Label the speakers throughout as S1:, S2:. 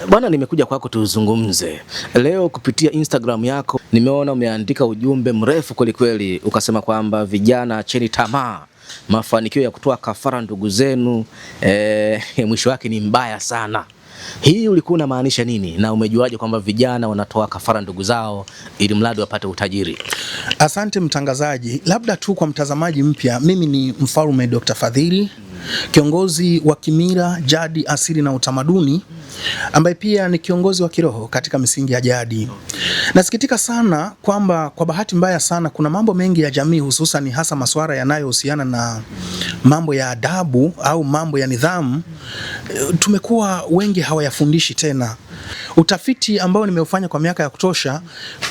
S1: Bwana, nimekuja kwako tuzungumze. Leo kupitia Instagram yako nimeona umeandika ujumbe mrefu kweli kweli, ukasema kwamba vijana acheni tamaa, mafanikio ya kutoa kafara ndugu zenu mwisho wake ni mbaya sana. Hii ulikuwa unamaanisha nini, na umejuaje kwamba vijana wanatoa kafara ndugu zao ili mradi wapate utajiri?
S2: Asante mtangazaji, labda tu kwa mtazamaji mpya, mimi ni Mfalme Dr. Fadhili, kiongozi wa kimila, jadi, asili na utamaduni, ambaye pia ni kiongozi wa kiroho katika misingi ya jadi. Nasikitika sana kwamba kwa bahati mbaya sana kuna mambo mengi ya jamii, hususan hasa masuala yanayohusiana na mambo ya adabu au mambo ya nidhamu, tumekuwa wengi hawayafundishi tena. Utafiti ambao nimeufanya kwa miaka ya kutosha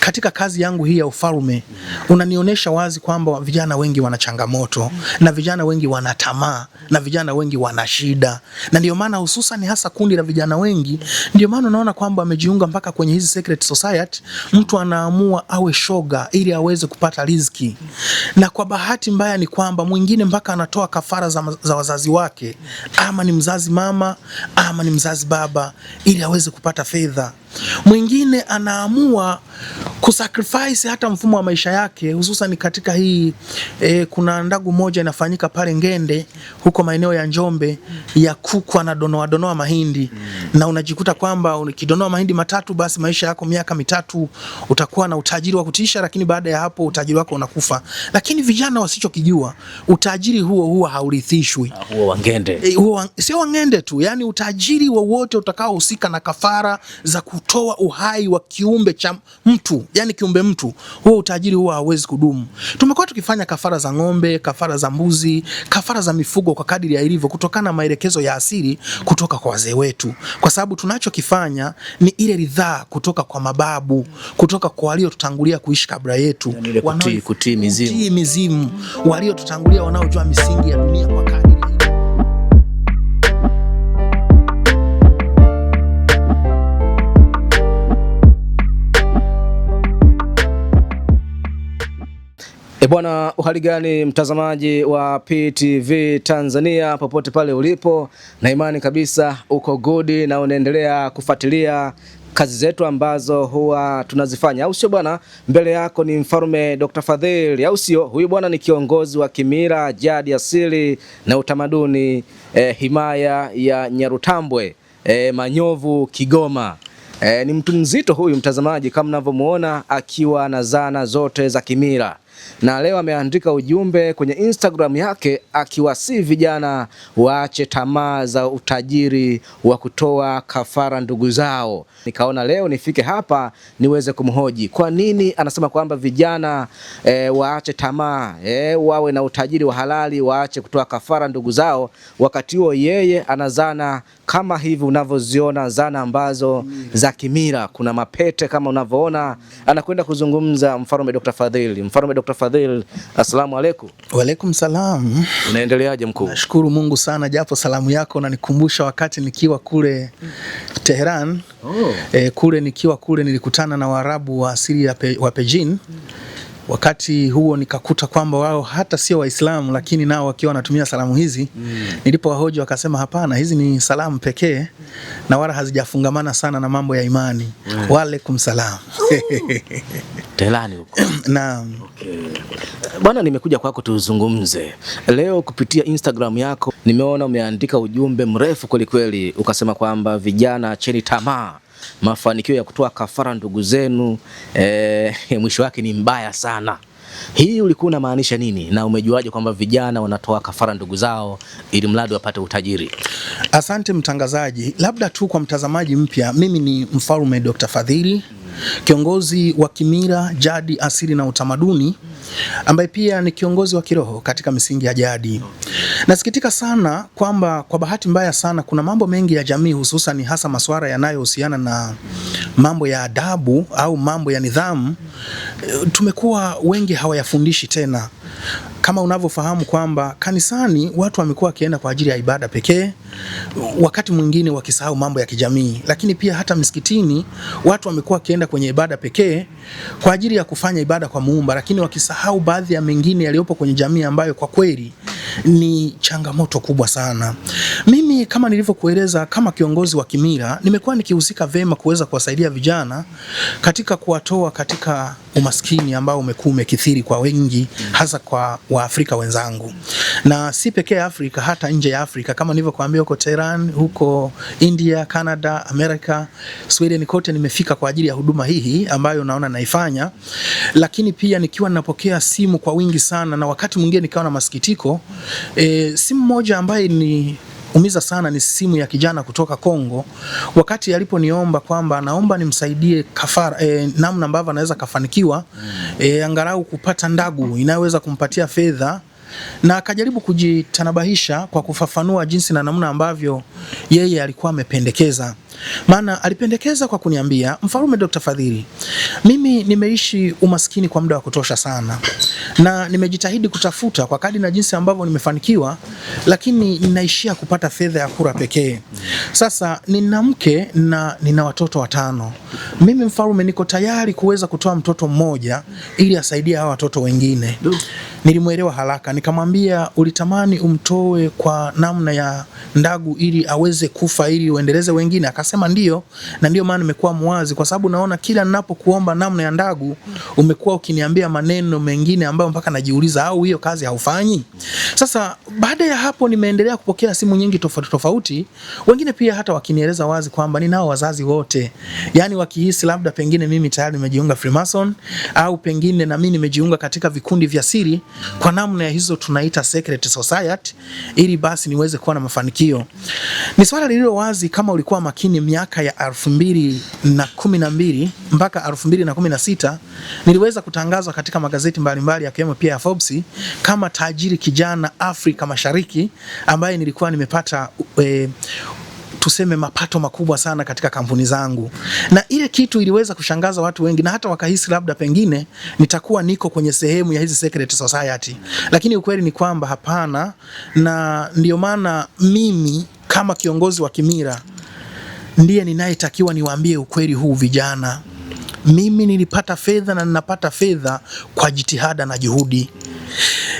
S2: katika kazi yangu hii ya ufalme unanionyesha wazi kwamba vijana wengi wana changamoto, na vijana wengi wana tamaa, na vijana wengi wana shida. Na ndio maana hususan hasa kundi la vijana wengi, ndio maana unaona kwamba wamejiunga mpaka kwenye hizi secret society. Mtu anaamua awe shoga ili aweze kupata riziki. Na kwa bahati mbaya ni kwamba mwingine mpaka anatoa kafara za wazazi wake, ama ni mzazi mama ama ni mzazi baba, ili aweze kupata fedha. Mwingine anaamua kusacrifice hata mfumo wa maisha yake, hususan katika hii kuna ndagu moja inafanyika pale Ngende huko maeneo ya Njombe, ya kuku anadonoa mahindi. Na unajikuta kwamba ukidonoa mahindi matatu, basi maisha yako miaka mitatu utakuwa na utajiri wa kutisha, lakini baada ya hapo utajiri wako unakufa. Lakini vijana wasichokijua, utajiri huo haurithishwi.
S1: Huo wa Ngende
S2: sio wa Ngende tu, yani utajiri wowote utakaohusika na kafara za kutoa uhai wa kiumbe cha mtu, yani kiumbe mtu, huo utajiri huo hauwezi kudumu. Tumekuwa tukifanya kafara za ng'ombe, kafara za mbuzi, kafara za mifugo kwa kadiri ya ilivyo, kutokana na maelekezo ya asili kutoka kwa wazee wetu, kwa sababu tunachokifanya ni ile ridhaa kutoka kwa mababu, kutoka kwa waliotutangulia kuishi kabla yetu,
S1: yani kutii
S2: mizimu, waliotutangulia wanaojua misingi ya dunia kwa kadiri.
S1: Bwana, uhali gani mtazamaji wa PTV Tanzania popote pale ulipo, na imani kabisa uko good na unaendelea kufuatilia kazi zetu ambazo huwa tunazifanya, au sio bwana? Mbele yako ni Mfalme Dr. Fadhili, au sio? Huyu bwana ni kiongozi wa kimila, jadi, asili na utamaduni himaya ya Nyarutambwe, Manyovu, Kigoma. Ni mtu mzito huyu mtazamaji, kama mnavyomuona akiwa na zana zote za kimila. Na leo ameandika ujumbe kwenye Instagram yake akiwasihi vijana waache tamaa za utajiri wa kutoa kafara ndugu zao. Nikaona leo nifike hapa niweze kumhoji kwa nini anasema kwamba vijana waache tamaa, wawe na utajiri wa halali, waache kutoa kafara ndugu zao, wakati huo yeye anazana kama hivi unavyoziona, zana ambazo za kimila. Kuna mapete kama unavyoona. Anakwenda kuzungumza Mfalme Dr. Fadhili. Mfalme Dr. Fadhili, asalamu alaykum.
S2: Wa alaykum salam.
S1: Unaendeleaje mkuu? Nashukuru
S2: Mungu sana, japo salamu yako unanikumbusha wakati nikiwa kule Tehran. Kule nikiwa kule nilikutana na Waarabu wa asili wa Pejin. Wakati huo nikakuta kwamba wao hata sio Waislamu, lakini nao wakiwa wanatumia salamu hizi. Nilipowahoji wakasema hapana, hizi ni salamu pekee na wala hazijafungamana sana na mambo ya imani. Wa alaykum salam.
S1: Telani huko.
S2: Naam.
S1: Okay. Bwana, nimekuja kwako tuzungumze. Leo kupitia Instagram yako nimeona umeandika ujumbe mrefu kweli kweli, ukasema kwamba vijana acheni tamaa, mafanikio ya kutoa kafara ndugu zenu mwisho wake ni mbaya sana. Hii ulikuwa unamaanisha nini, na umejuaje kwamba vijana wanatoa kafara ndugu zao ili mradi wapate utajiri?
S2: Asante mtangazaji, labda tu kwa mtazamaji mpya, mimi ni Mfalme Dr. Fadhili, kiongozi wa kimila, jadi, asili na utamaduni, ambaye pia ni kiongozi wa kiroho katika misingi ya jadi. Nasikitika sana kwamba kwa bahati mbaya sana kuna mambo mengi ya jamii, hususan hasa masuala yanayohusiana na mambo ya adabu au mambo ya nidhamu, tumekuwa wengi hawayafundishi tena. Kama unavyofahamu kwamba kanisani watu wamekuwa wakienda kwa ajili ya ibada pekee, wakati mwingine wakisahau mambo ya kijamii. Lakini pia hata msikitini watu wamekuwa wakienda kwenye ibada pekee kwa ajili ya kufanya ibada kwa Muumba, lakini wakisahau baadhi ya mengine yaliyopo kwenye jamii ambayo kwa kweli ni changamoto kubwa sana. Mimi kama nilivyokueleza, kama kiongozi wa kimila, nimekuwa nikihusika vema kuweza kuwasaidia vijana katika kuwatoa katika umaskini ambao umekuwa umekithiri kwa wengi, hasa kwa Waafrika wenzangu, na si pekee Afrika, hata nje ya Afrika. Kama nilivyokuambia, huko Tehran, huko India, Canada, Amerika, Sweden, kote nimefika kwa ajili ya huduma hii ambayo naona naifanya. Lakini pia nikiwa ninapokea simu kwa wingi sana, na wakati mwingine nikawa na masikitiko. Simu moja ambaye ni umiza sana ni simu ya kijana kutoka Kongo, wakati aliponiomba kwamba naomba nimsaidie kafara, namna ambavyo anaweza kafanikiwa angalau kupata ndagu inayoweza kumpatia fedha, na akajaribu kujitanabahisha kwa kufafanua jinsi na namna ambavyo yeye alikuwa amependekeza. Maana alipendekeza kwa kuniambia, Mfalme Dr. Fadhili, mimi nimeishi umaskini kwa muda wa kutosha sana, na nimejitahidi kutafuta kwa kadri na jinsi ambavyo nimefanikiwa, lakini ninaishia kupata fedha ya kula pekee. Sasa nina mke na nina watoto 5. Mimi mfalme, niko tayari kuweza kutoa mtoto mmoja ili asaidie hawa watoto wengine. Nilimwelewa haraka, nikamwambia, ulitamani umtoe kwa namna ya ndagu ili aweze kufa ili uendeleze wengine? Akasema ndio, na ndio maana nimekuwa muwazi, kwa sababu naona kila ninapokuomba namna ya ndagu umekuwa ukiniambia maneno mengine ambayo mpaka najiuliza, au hiyo kazi haufanyi? Sasa baada ya hapo nimeendelea kupokea simu nyingi tofauti tofauti, wengine pia hata wakinieleza wazi kwamba ninao wazazi wote, yani wakihisi labda pengine mimi tayari nimejiunga Freemason, au pengine na mimi nimejiunga katika vikundi vya siri, kwa namna ya hizo tunaita secret society, ili basi niweze kuwa na mafanikio. Ni swala lililo wazi. Kama ulikuwa makini, miaka ya 2012 mpaka 2016 niliweza kutangazwa katika magazeti mbalimbali yakiwemo pia ya Forbes kama tajiri kijana Afrika Mashariki, ambaye nilikuwa nimepata tuseme mapato makubwa sana katika kampuni zangu, na ile kitu iliweza kushangaza watu wengi, na hata wakahisi labda pengine nitakuwa niko kwenye sehemu ya hizi secret society, lakini ukweli ni kwamba hapana. Na ndio maana mimi kama kiongozi wa kimila ndiye ninayetakiwa niwaambie ukweli huu vijana. Mimi nilipata fedha na ninapata fedha kwa jitihada na juhudi,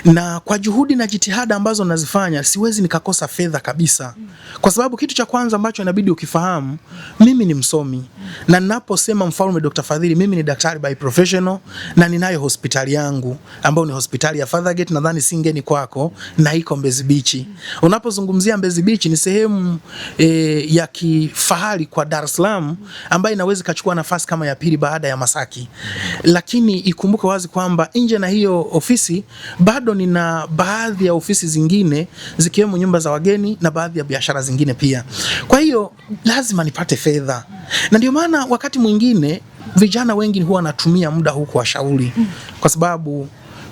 S2: na kwa juhudi na jitihada ambazo nazifanya siwezi nikakosa fedha kabisa, kwa sababu kitu cha kwanza ambacho inabidi ukifahamu, mimi ni msomi, na ninaposema Mfalme Dr. Fadhili, mimi ni daktari by professional, na ninayo hospitali yangu ambayo ni hospitali ya Fathergate, nadhani si ngeni kwako, na iko Mbezi Beach. Unapozungumzia Mbezi Beach, ni sehemu ya kifahari kwa Dar es Salaam, ambayo inaweza kuchukua nafasi kama ya pili baada ya Masaki. Lakini ikumbuke wazi kwamba nje na hiyo ofisi bado nina baadhi ya ofisi zingine zikiwemo nyumba za wageni na baadhi ya biashara zingine pia. Kwa hiyo lazima nipate fedha, na ndio maana wakati mwingine vijana wengi huwa wanatumia muda huu kuwashauri, kwa sababu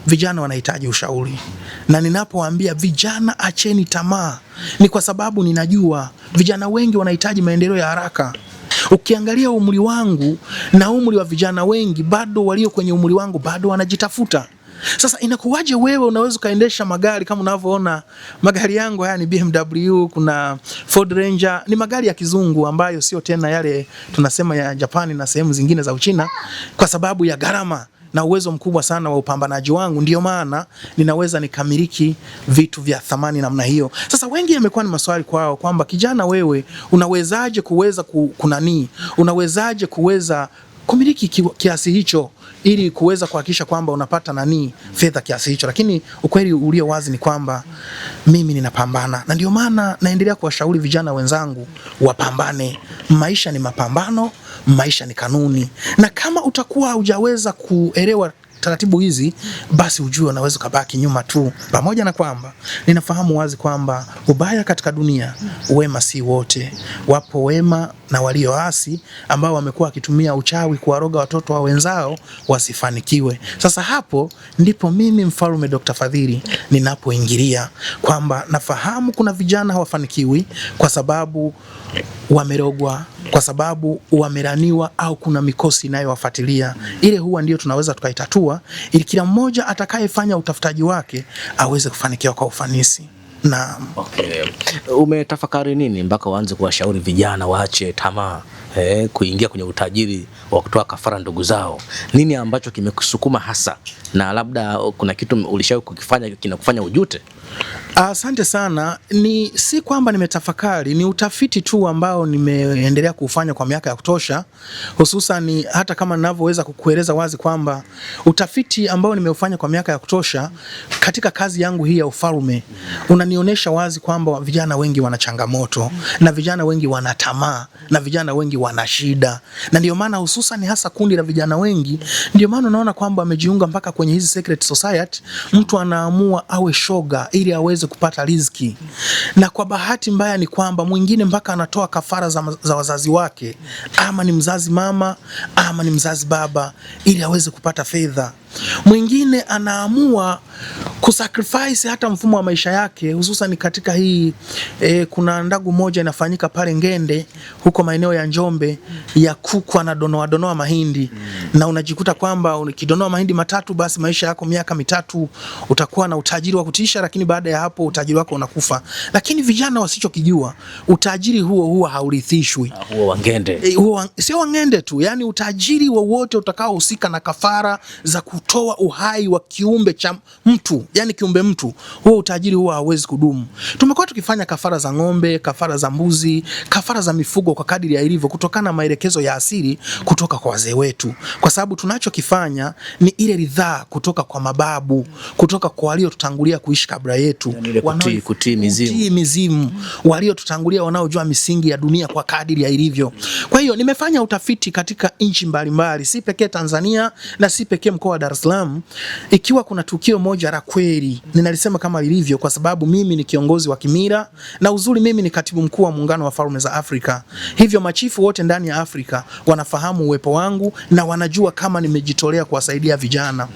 S2: vijana wanahitaji ushauri. Na ninapowaambia vijana acheni tamaa, ni kwa sababu ninajua vijana wengi wanahitaji maendeleo ya haraka. Ukiangalia umri wangu na umri wa vijana wengi, bado walio kwenye umri wangu bado wanajitafuta. Sasa inakuwaje wewe unaweza kaendesha magari kama unavyoona magari yangu haya ni BMW, kuna Ford Ranger, ni magari ya kizungu ambayo sio tena yale tunasema ya Japani na sehemu zingine za Uchina, kwa sababu ya gharama na uwezo mkubwa sana wa upambanaji wangu. Ndio maana ninaweza nikamiliki vitu vya thamani namna hiyo. Sasa wengi yamekuwa ni maswali kwao kwamba kijana, wewe unawezaje kuweza unawezaje kuweza kumiliki kiasi hicho ili kuweza kuhakikisha kwamba unapata fedha kiasi hicho. Lakini ukweli ulio wazi ni kwamba mimi ninapambana, na ndio maana naendelea kuwashauri vijana wenzangu wapambane. Maisha ni mapambano, maisha ni kanuni, na kama utakuwa hujaweza kuelewa taratibu hizi, basi ujue unaweza kubaki nyuma tu. Pamoja na kwamba ninafahamu wazi kwamba ubaya katika dunia, wema si wote. Wapo wema na walioasi ambao wamekuwa wakitumia uchawi kuwaroga watoto wa wenzao wasifanikiwe. Sasa hapo ndipo mimi Mfalme Dr. Fadhili ninapoingilia, kwamba nafahamu kuna vijana hawafanikiwi kwa sababu wamerogwa, kwa sababu wameraniwa, au kuna mikosi inayowafuatilia. Ile huwa ndio tunaweza tukaitatua, ili kila mmoja atakayefanya utafutaji wake aweze kufanikiwa kwa ufanisi. Na
S1: okay. Umetafakari nini mpaka uanze kuwashauri vijana waache tamaa kuingia kwenye utajiri wa kutoa kafara ndugu zao? Nini ambacho kimekusukuma hasa, na labda kuna kitu ulishawahi kukifanya kinakufanya ujute?
S2: Asante sana. Si kwamba nimetafakari, ni utafiti tu ambao nimeendelea kufanya kwa miaka ya kutosha, hususan hata kama ninavyoweza kukueleza wazi kwamba utafiti ambao nimeufanya kwa miaka ya kutosha katika kazi yangu hii ya ufalme unanionyesha wazi kwamba vijana wengi wana changamoto, na vijana wengi wana tamaa, na vijana wengi wana shida, na ndio maana hususan hasa kundi la vijana wengi, ndio maana unaona kwamba amejiunga mpaka kwenye hizi secret society. Mtu anaamua awe shoga ili aweze kupata riziki, na kwa bahati mbaya ni kwamba mwingine mpaka anatoa kafara za wazazi wake, ama ni mzazi mama ama ni mzazi baba, ili aweze kupata fedha. Mwingine anaamua kusacrifice hata mfumo wa maisha yake, hususan katika hii kuna ndagu moja inafanyika pale Ngende huko maeneo ya Njombe ya kuku anadonoa mahindi, na unajikuta kwamba ukidonoa mahindi matatu basi maisha yako miaka mitatu utakuwa na utajiri wa kutisha, lakini baada ya hapo utajiri wako unakufa. Lakini vijana wasichokijua, utajiri huo haurithishwi.
S1: Huo wa Ngende
S2: sio wa Ngende tu, yani utajiri wowote utakaohusika na kafara za kutoa uhai wa kiumbe cha mtu, yani kiumbe mtu, huo utajiri huo hauwezi kudumu. Tumekuwa tukifanya kafara za ng'ombe, kafara za mbuzi, kafara za mifugo kwa kadiri ya ilivyo, kutokana na maelekezo ya asili kutoka kwa wazee wetu, kwa sababu tunachokifanya ni ile ridhaa kutoka kwa mababu, kutoka kwa waliotutangulia kuishi kabla yetu,
S1: yani kutii
S2: mizimu, waliotutangulia wanaojua misingi ya dunia kwa kadiri ya ilivyo. Kwa hiyo nimefanya utafiti katika nchi mbalimbali, si pekee Tanzania na si pekee mkoa wa Dar es Salaam. Ikiwa kuna tukio moja la kweli, ninalisema kama lilivyo, kwa sababu mimi ni kiongozi wa kimila, na uzuri mimi ni katibu mkuu wa Muungano wa Falme za Afrika. Hivyo machifu wote ndani ya Afrika wanafahamu uwepo wangu na wanajua kama nimejitolea kuwasaidia vijana.